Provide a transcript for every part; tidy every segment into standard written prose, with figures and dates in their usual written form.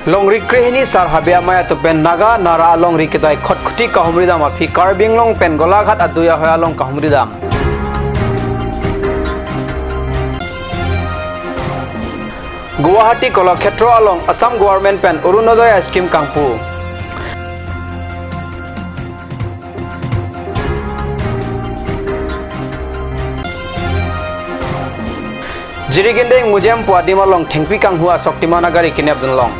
Longri krehini sar habia maya to pen naga nara longri kedai khotkhoti kahumridam afi Karbing long pen golaghat aduya hoya long kahumridam Guwahati Kolakhetro along Assam government pen Urunodoya scheme kangpu Jirigendeng mujem puadima long thengpi kang hua soktimana gari kinep dun long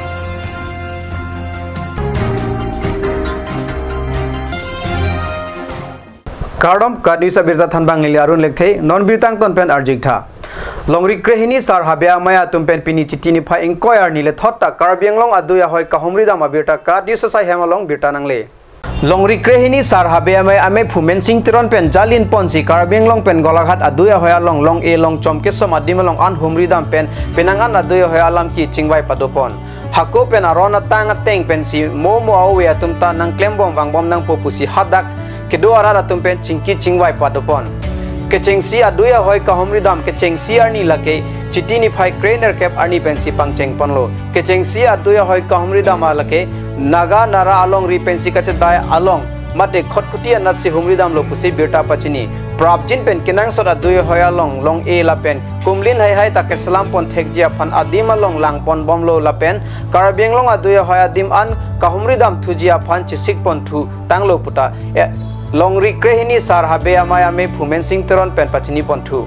Kardom kadisa birta thanbang niliarun lekthe non birtang ton pen arjiktha Longri krehini sar habia maya tumpen pini chitini pha inquiry nile thotta Karbing long aduya hoi kahumridam abirta kadisa sai hemalong birta nangle Longri krehini sar habia maya ame phumen sing tiron pen jalin ponsi Karbing long pen golaghat aduya hoya long e long chomke somadim long an humridam pen penangan aduya hoya lam ki chingwai padopon hako pen arona tang teng pen si momo awe atumta nang klembom wangbom nang popusi hadak kedo arara tumpen chingki chingwai padopon Kecengsi aduya hoi kahumridam kecengsi arni lake chitini phai craner cap arni pensi pangcheng ponlo kecengsi aduya hoi kahumridam alake naga nara along ri pensi kachedai along mate khotkhoti anat si humridam lo pusi birta pachini prabjin pen kinang sot aduya hoi long e la pen kumlin hai ta kesalam pon thekjia phan adim along lang pon bomlo la pen Karbing long aduya hoi adim an kahumridam thujia phan chisik pon thu tanglo puta Longri krehini sar habea maya me phumen sing teron pen pachini ponthu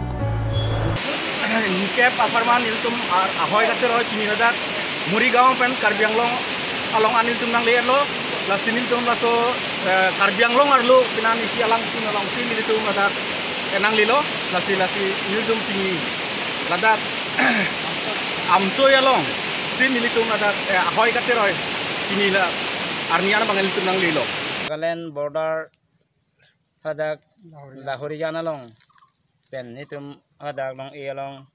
Nikep aparman iltum ahoy gater hoy 3000 Murigaon pen Karbing long along anil tum nang leer lo la sinil tum la so Karbing long arlo pinan isi alang tum along sin iltum ada enang lilo lasi iltum tingi lada amso ya long sin iltum ada ahoy gater hoy kinila arniana bangal iltum nang lilo Kalen border hadak lahori jana long pen nitum hadak long e long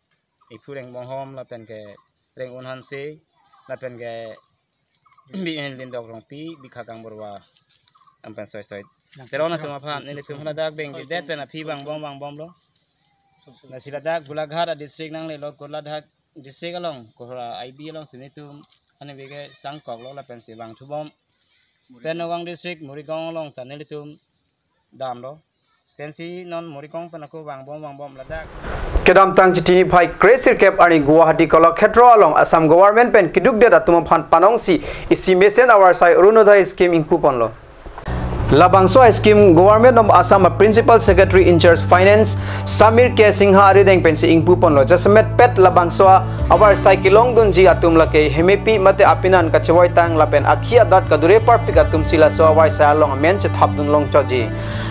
ipureng bong hom la pen ke reng unhan se la pen ke bi en lin dok long pi bi khakang borwa am pen soi terona tuma phan ni tum hadak beng det pen a phi bang bom lo na siladak gulaghat district nang le lo gulaghat district along kohra ib along sinitum ane bege sangkok lo la pen si bang thubom pen nowang district murigong long tanelitum dam lo pensi non morikong panako bang bom ladak Kedam tang chitini phai crazy cap ani Guwahati Kolakhetro along Assam government pen kiduk de atuma phan panongsi isi mesen our sai Urunodoya scheme ingpu ponlo Labangso scheme government of Assam principal secretary in charge finance Samir K Singha arideng pensi ingpu ponlo jasmet pet labangso our sai kilong dunji atum lake hemepi mate apinan kachewai tang lapen akhia dat kadure par pikatum sila so our sai along men che thapdun long choji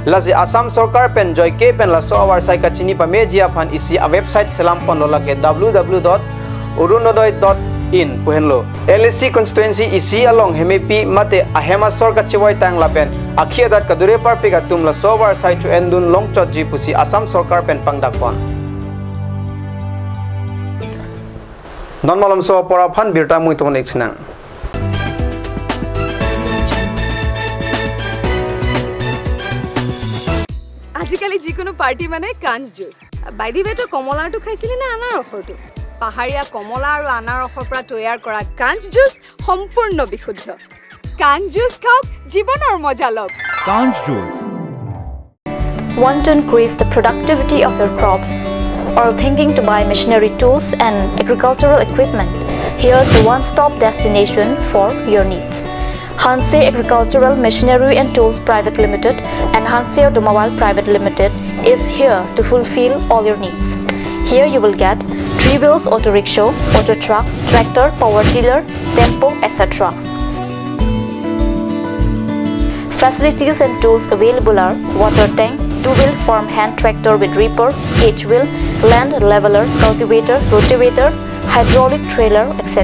Lazi Assam Sarkar pen joy ke pen la so our sai kachini pa media phan isi a website selam ponlo lake www.urunodoy.in puhenlo LSC constituency isi along hemepi mate ahema sorka chewai tang lapen akhia dat kadure par pikatum la so our sai chu endun long choji pusi Assam Sarkar pen pangdak pon non malom so pora phan birta mui ton exnang আজিকালি যিকোনো party মানে কাঞ্জ juice by the ৱে তো কমলাটো খাইছিলি না আনাৰ ৰসটো পাহাৰীয়া কমলা আৰু আনাৰ ৰসৰ পৰা তৈয়াৰ কৰা কাঞ্জ জুচ সম্পূৰ্ণ বিশুদ্ধ কাঞ্জ জুচ খাওক জীৱনৰ মজা লওক কাঞ্জ juice Want to increase the productivity of your crops or thinking to buy machinery tools and agricultural equipment? Here's the one-stop destination for your needs. Hanse Agricultural Machinery and Tools Private Limited and Hanse Automobile Private Limited is here to fulfill all your needs. Here you will get 3 wheels auto rickshaw, auto truck, tractor, power tiller, tempo, etc. Facilities and tools available are water tank, 2-wheel farm hand tractor with reaper, H-wheel, land leveler, cultivator, rotavator, hydraulic trailer, etc.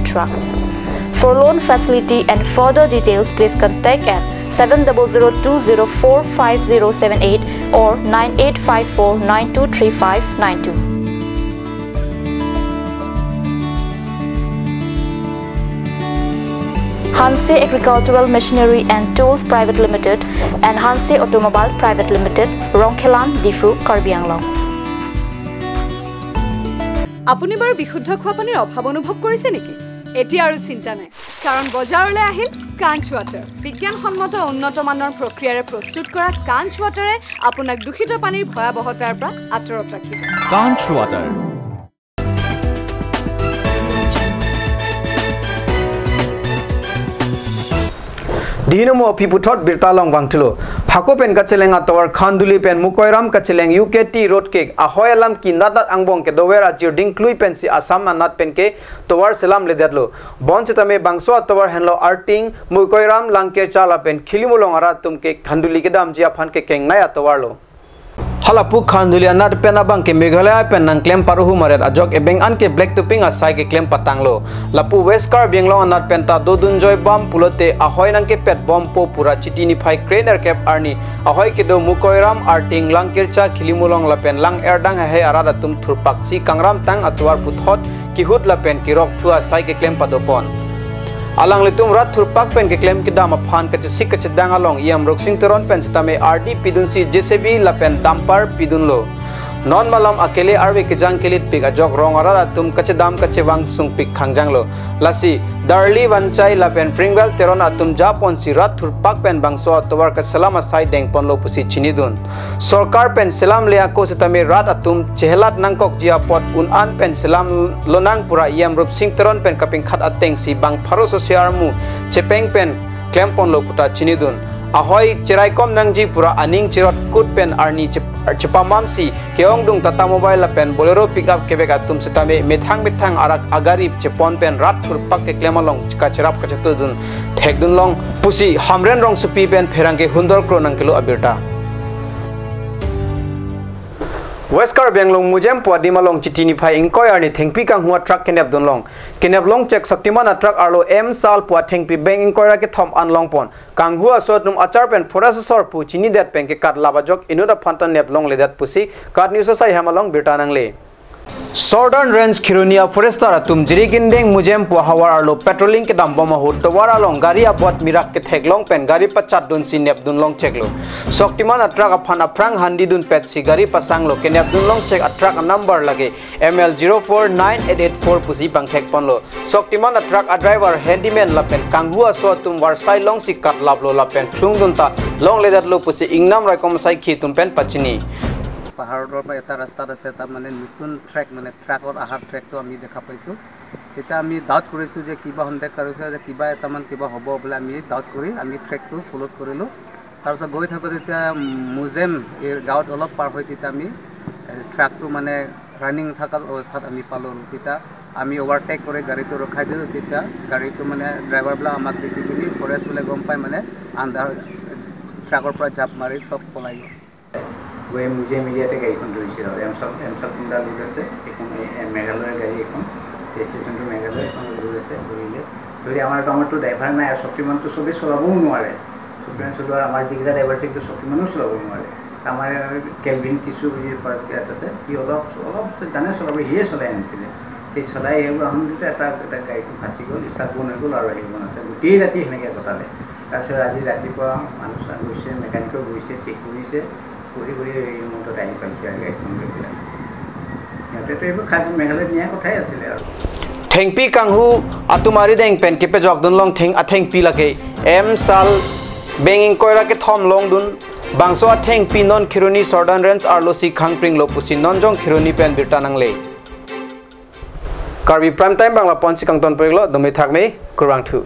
For loan facility and further details, please contact at 7002045078 or 9854923592. Hanse Agricultural Machinery and Tools Private Limited and Hanse Automobile Private Limited, Rongkhelan, Difu, Karbi Anglong. আপুনি বাৰু বিশুদ্ধ খোৱা পানীৰ অভাৱ অনুভৱ কৰিছে নেকি? এতিয়া আৰু চিন্তা নাই। কাৰণ বজাৰলৈ আহিল কাঞ্চ ৱাটাৰ বিজ্ঞানসন্মত উন্নত মানৰ প্ৰক্ৰিয়াৰে প্ৰস্তুত কৰা কাঞ্চ ৱাটাৰে আপোনাক দূষিত পানীৰ ভয়াৱহতাৰ পৰা আঁতৰত ৰাখিব কাঞ্চ water Dihinomo piputot birtalong wangtilo. Hako pen kaceleng atawar khanduli pen mukoiram kaceleng UKT road cake. Ahoy alam ki nadat angbong ke dower ajir ding klui pen si asam anat pen ke towar selam ledetlo. Bon setame bangso atawar henlo arting mukoiram langke chala pen khilimulong ara tum ke khanduli ke dam jia phan ke keng nai atawar lo. Halapu khanduli anat pen abang ke Meghalaya pen nang claim paruhu maret ajok ebeng an ke black to ping asai ke claim patanglo. Lapu West Karbi long anat pen ta dodun joy bom pulote ahoy nang ke pet bom po pura chitini phai craner cap arni ahoy ke do mukoiram arting langkircha khilimulong la pen lang erdang he arada tum thurpak si kangram tang atwar puthot kihut la pen kirok thua sai ke claim padopon. Alang litum rat thurpak pen ke claim ke dam aphan ke sik ke dang along iam roksing teron pen stame RD pidun si JCB la pen dampar pidun lo non malam akele arwe ke jang kelit pik ajok rong arara tum kache dam kache wang sung pik khangjang lo lasi darli wanchai la pen pringwell teron atum japon si rat thurpak pen bangso towar ka salam asai deng pon lo pusi chinidun sarkar pen selam lea ko setame rat atum chehlat nangkok jia pot un an pen selam lonang pura iam rup sing teron pen kaping khat ateng si bang pharo sosiarmu chepeng pen klempon lo puta chinidun ahoy cerai kom nangji pura aning cirot kut pen arni cepamam si keong dung tata mobile la pen bolero pickup kebek atum setame methang arak agarip cepon pen rat thurpak ke klemalong ka cerap ka chatudun thekdun long pusi hamren rong supi pen pherangke hundor kro nangkelo abirta West Karbi long mujem puadi malong chitini phai inkoy arni thengpi kang huwa truck kenep dun long kenep long check saktiman a truck arlo m sal puat thengpi beng inkoy ra ke thom an long pon kang huwa sot num achar pen forest sor pu chini dat pen ke kat labajok inuda phantan nep long ledat pusi kat news sai hamalong birtanang le Southern Range Khironia Forester atum jirigindeng mujem pu hawar arlo patrolling ke dam boma hut tawara long gari abot mirak ke theglong pen gari pachat dun si nep dun long check lo Soktiman atrak aphan aprang handi dun pet si gari pasang lo ke nep dun long check atrak number lage ML049884 pusi bang thek pon lo Soktiman atrak a driver handyman la pen kanghua so tum warsai long si kat lap lo la pen thlung dun ta long ledat lo pusi ingnam rai kom sai khi tum pen pachini পাহাৰৰ পৰা এটা ৰাস্তাত আছে তাৰ মানে নতুন track মানে ট্ৰাকৰ আহাৰ ট্ৰেকটো আমি দেখা পাইছোঁ তেতিয়া আমি ডাউট কৰিছোঁ যে কিবা সন্দেহ কৰিছে যে কিবা এটামান কিবা হ'ব বুলি আমি ডাউট কৰি আমি ট্ৰেকটো ফলো কৰিলোঁ তাৰপিছত গৈ থাকোঁতে তেতিয়া মুজেম এই গাঁৱত অলপ পাৰ হৈ তেতিয়া আমি ট্ৰাকটো মানে ৰানিং থকাৰ অৱস্থাত আমি পালোঁ তেতিয়া আমি অভাৰটেক কৰি গাড়ীটো ৰখাই দিলোঁ তেতিয়া গাড়ীটো মানে ড্ৰাইভাৰবিলাক আমাক দেখি পিনি ফৰেষ্ট বোলে গম পাই মানে আন্ধাৰ ট্ৰাকৰ পৰা জাপ মাৰি চব পলাই গ'ল वे मुझे मीडिया ते गाड़ी kon ধৰিছিল এম সব কুন্দা লোক আছে এখন মেঘালয়ৰ গাড়ী এখন ষ্টেচন টু মেঘালয় এখন লোক আছে ধৰিলে ধৰি আমাৰ টমেটো ড্ৰাইভাৰ নাই শক্তিমানটো সবে চলাবও নোৱাৰে শক্তিমান চলোৱা আমাৰ যিকেইটা ড্ৰাইভাৰ আছে শক্তিমানো চলাব নোৱাৰে আমাৰ কেলভিন টিছু বুলি পাৰ্টিয়াত আছে কি অলপ জানে চলাব হিয়ে চলাই আনিছিলে সেই চলাই আহিব আহোঁতে এটা গাড়ীখন ফাঁচি গ'ল ষ্টাৰ্ট বন হৈ গ'ল আৰু আহিব নাছিলে গোটেই ৰাতি সেনেকৈ কটালে তাৰপিছত আজি ৰাতিপুৱা মানুহ গৈছে মেকানিকেল গৈছে ঠিক কৰিছে কৰি এই মটত আহি পাইছে আৰু গাড়ীখন লৈ পেলাই সিহঁতেতো এইবোৰ খাদ্য মেঘালয়ত নিয়াৰ কথাই আছিলে আৰু Thengpi kanghu atumari deng pen ke pejok dun long theng athengpi lake m sal benging koira ke thom long dun bangso athengpi non khironi Southern Range arlosi khangpring lo pusi non jong khironi pen birtanang le Karbi prime time bangla ponsi kangton preglo domi thakme kurang thu